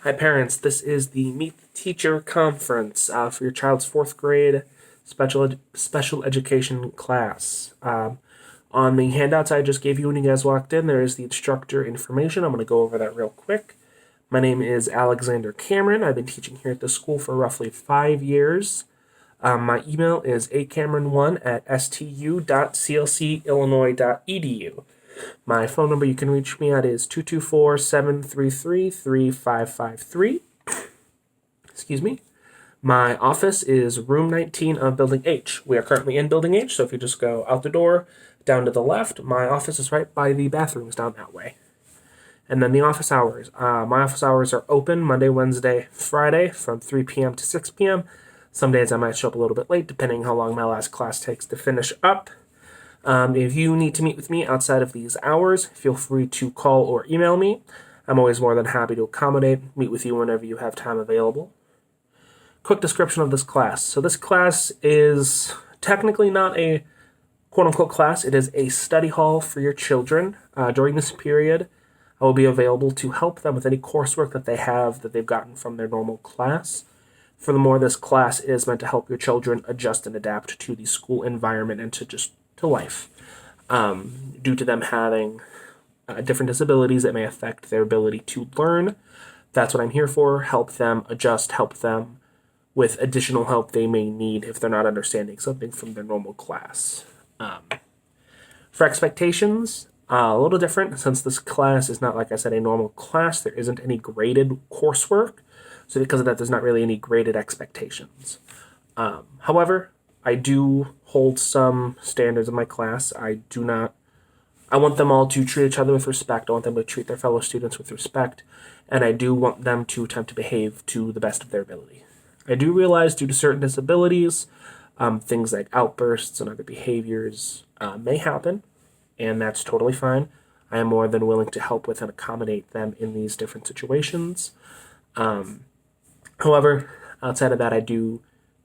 Hi, parents. This is the Meet the Teacher conference for your child's fourth grade special education class. On the handouts I just gave you when you guys walked in, there is the instructor information. I'm going to go over that real quick. My name is Alexander Cameron. I've been teaching here at the school for roughly 5 years. My email is acameron1@stu.clcillinois.edu. My phone number you can reach me at is 224-733-3553. Excuse me. My office is room 19 of Building H. We are currently in Building H, so if you just go out the door, down to the left, my office is right by the bathrooms down that way. And then the office hours. My office hours are open Monday, Wednesday, Friday from 3 p.m. to 6 p.m. Some days I might show up a little bit late, depending how long my last class takes to finish up. If you need to meet with me outside of these hours, feel free to call or email me. I'm always more than happy to accommodate, meet with you whenever you have time available. Quick description of this class. So this class is technically not a quote-unquote class. It is a study hall for your children. During this period, I will be available to help them with any coursework that they have that they've gotten from their normal class. Furthermore, this class is meant to help your children adjust and adapt to the school environment and to life. Due to them having different disabilities that may affect their ability to learn. That's what I'm here for. Help them adjust, help them with additional help they may need if they're not understanding something from their normal class. For expectations, a little different since this class is not, like I said, a normal class. There isn't any graded coursework. So because of that, there's not really any graded expectations. However, I do hold some standards in my class. I want them all to treat each other with respect. I want them to treat their fellow students with respect. And I do want them to attempt to behave to the best of their ability. I do realize due to certain disabilities, things like outbursts and other behaviors may happen. And that's totally fine. I am more than willing to help with and accommodate them in these different situations. However, outside of that, I do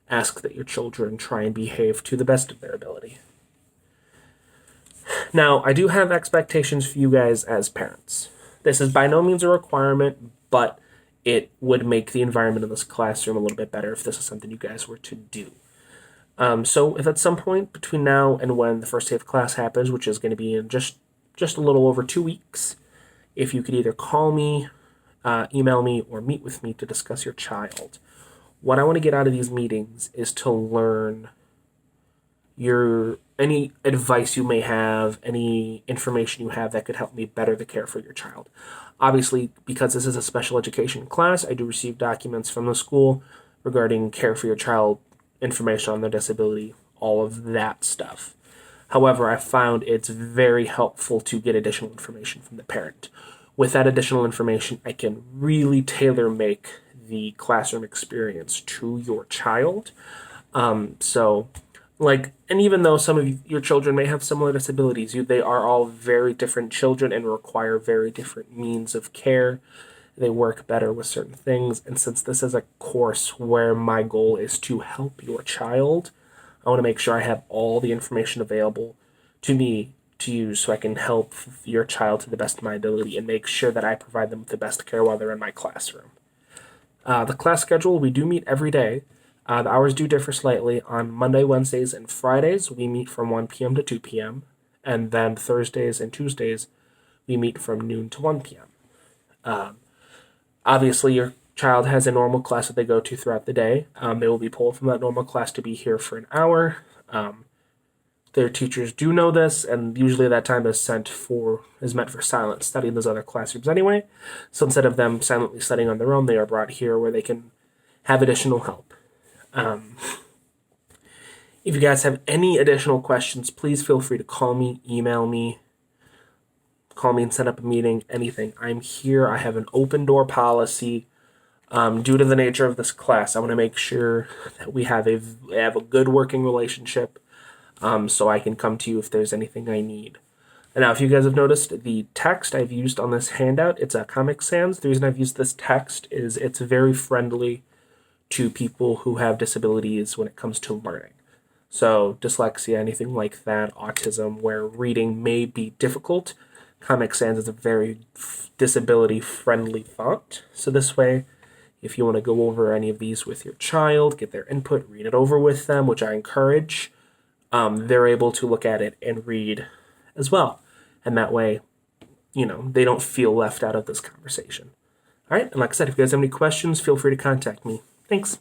ask that your children try and behave to the best of their ability. Now, I do have expectations for you guys as parents. This is by no means a requirement, but it would make the environment in this classroom a little bit better if this is something you guys were to do. So if at some point between now and when the first day of class happens, which is going to be in just a little over 2 weeks, if you could either call me, email me, or meet with me to discuss your child. What I want to get out of these meetings is to learn any advice you may have, any information you have that could help me better the care for your child. Obviously, because this is a special education class, I do receive documents from the school regarding care for your child, information on their disability, all of that stuff. However, I found it's very helpful to get additional information from the parent. With that additional information, I can really tailor make the classroom experience to your child. And even though some of your children may have similar disabilities, they are all very different children and require very different means of care. They work better with certain things. And since this is a course where my goal is to help your child, I want to make sure I have all the information available to me to use so I can help your child to the best of my ability and make sure that I provide them with the best care while they're in my classroom. The class schedule, we do meet every day. The hours do differ slightly. On Monday, Wednesdays, and Fridays, we meet from 1 p.m. to 2 p.m. And then Thursdays and Tuesdays, we meet from noon to 1 p.m. Obviously, your child has a normal class that they go to throughout the day. They will be pulled from that normal class to be here for an hour. Their teachers do know this, and usually that time is meant for silent study in those other classrooms anyway. So instead of them silently studying on their own, they are brought here where they can have additional help. If you guys have any additional questions, please feel free to call me, email me, and set up a meeting, anything. I'm here. I have an open door policy. Due to the nature of this class, I want to make sure that we have a good working relationship. So I can come to you if there's anything I need. And now, if you guys have noticed, the text I've used on this handout, it's a Comic Sans. The reason I've used this text is it's very friendly to people who have disabilities when it comes to learning. So dyslexia, anything like that, autism, where reading may be difficult, Comic Sans is a very disability-friendly font. So this way, if you want to go over any of these with your child, get their input, read it over with them, which I encourage, they're able to look at it and read as well. And that way, they don't feel left out of this conversation. All right, and like I said, if you guys have any questions, feel free to contact me. Thanks.